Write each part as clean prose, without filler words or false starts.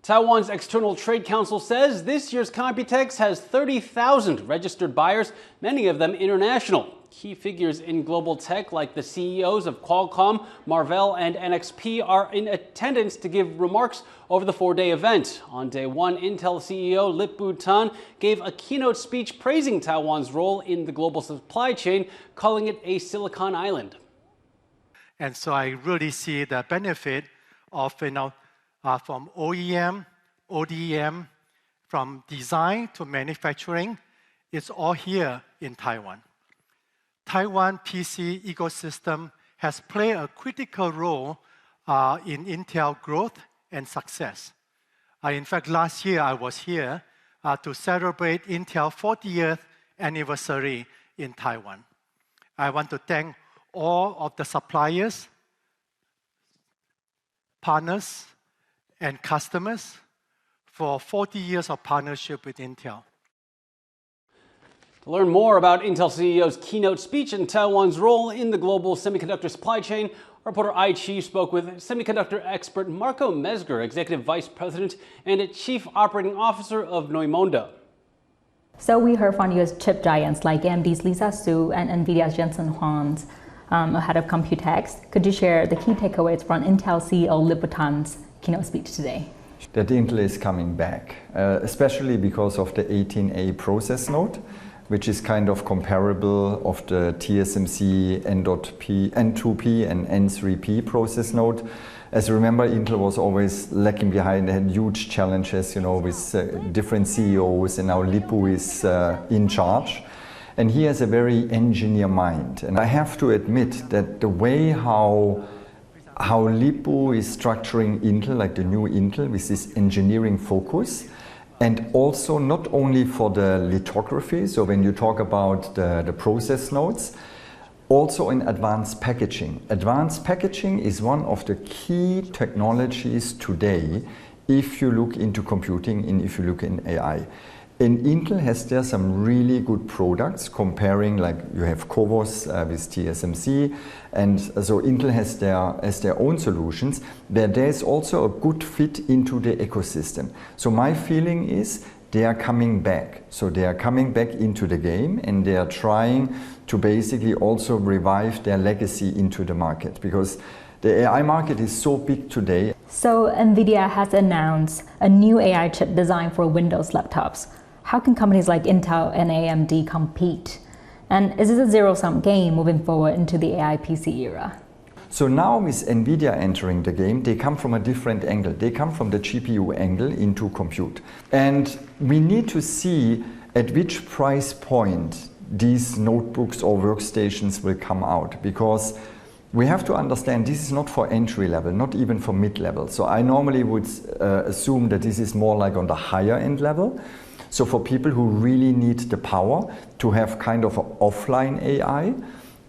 Taiwan's External Trade Council says this year's Computex has 30,000 registered buyers, many of them international. Key figures in global tech like the CEOs of Qualcomm, Marvell and NXP are in attendance to give remarks over the four-day event. On day one, Intel CEO Lip-Bu Tan gave a keynote speech praising Taiwan's role in the global supply chain, calling it a Silicon Island. And so I really see the benefit of, from OEM, ODM, from design to manufacturing, it's all here in Taiwan. Taiwan PC ecosystem has played a critical role in Intel growth and success. In fact, last year I was here to celebrate Intel 40th anniversary in Taiwan. I want to thank all of the suppliers, partners, and customers for 40 years of partnership with Intel. To learn more about Intel CEO's keynote speech and Taiwan's role in the global semiconductor supply chain, reporter Ai Chi spoke with semiconductor expert Marco Mezger, Executive Vice President and Chief Operating Officer of Neumonda. So we heard from US chip giants like AMD's Lisa Su and NVIDIA's Jensen Huang ahead of Computex. Could you share the key takeaways from Intel CEO Lip-Bu Tan's keynote speech today? That Intel is coming back, especially because of the 18A process node, which is kind of comparable of the TSMC N2P and N3P process node. As you remember, Intel was always lagging behind. They had huge challenges, with different CEOs, and now Lip-Bu is in charge. And he has a very engineer mind. And I have to admit that the way how Lip-Bu is structuring Intel, like the new Intel, with this engineering focus, and also not only for the lithography, so when you talk about the process nodes, also in advanced packaging. Advanced packaging is one of the key technologies today if you look into computing and if you look in AI. And Intel has there some really good products comparing, like you have CoWoS with TSMC, and so Intel has their own solutions, but there's also a good fit into the ecosystem. So my feeling is they are coming back. So they are coming back into the game, and they are trying to basically also revive their legacy into the market, because the AI market is so big today. So NVIDIA has announced a new AI chip designed for Windows laptops. How can companies like Intel and AMD compete? And is this a zero-sum game moving forward into the AI PC era? So now with NVIDIA entering the game, they come from a different angle. They come from the GPU angle into compute. And we need to see at which price point these notebooks or workstations will come out, because we have to understand this is not for entry level, not even for mid-level. So I normally would assume that this is more like on the higher end level. So for people who really need the power to have kind of an offline AI,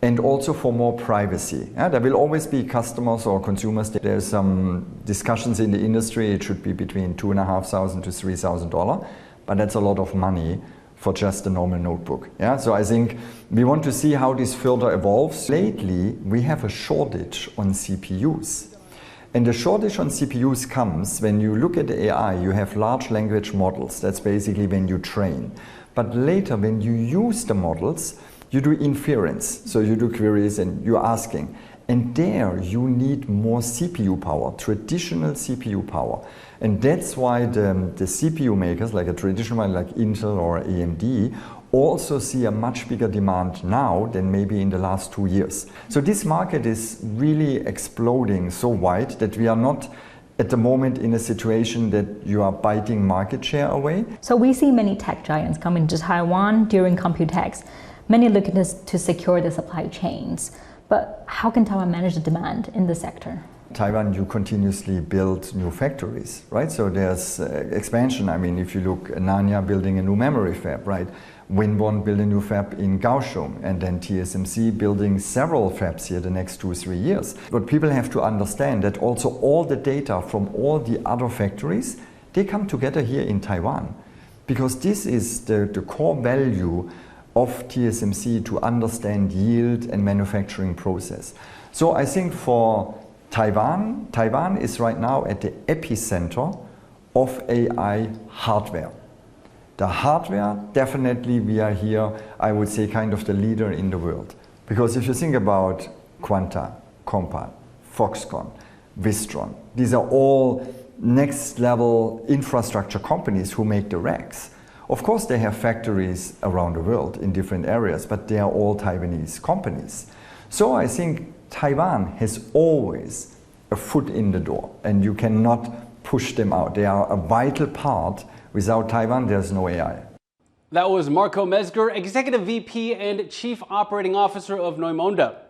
and also for more privacy. There will always be customers or consumers. There's some discussions in the industry. It should be between $2,500 to $3,000, but that's a lot of money for just a normal notebook. So I think we want to see how this further evolves. Lately, we have a shortage on CPUs. And the shortage on CPUs comes when you look at the AI, you have large language models. That's basically when you train. But later, when you use the models, you do inference. So you do queries and you're asking. And there you need more CPU power, traditional CPU power. And that's why the CPU makers, like a traditional one like Intel or AMD, also see a much bigger demand now than maybe in the last 2 years. So this market is really exploding so wide that we are not at the moment in a situation that you are biting market share away. So we see many tech giants coming to Taiwan during Computex, many looking to secure the supply chains. But how can Taiwan manage the demand in the sector? Taiwan, you continuously build new factories, right? So there's expansion. I mean, if you look, Nanya building a new memory fab, right? Winbond building a new fab in Kaohsiung, and then TSMC building several fabs here the next 2-3 years. But people have to understand that also all the data from all the other factories, they come together here in Taiwan. Because this is the core value of TSMC to understand yield and manufacturing process. So I think for Taiwan is right now at the epicenter of AI hardware. The hardware, definitely we are here, I would say, kind of the leader in the world. Because if you think about Quanta, Compal, Foxconn, Wistron, these are all next level infrastructure companies who make the racks. Of course, they have factories around the world in different areas, but they are all Taiwanese companies. So I think Taiwan has always a foot in the door, and you cannot push them out. They are a vital part. Without Taiwan, there's no AI. That was Marco Mezger, Executive VP and Chief Operating Officer of Neumonda.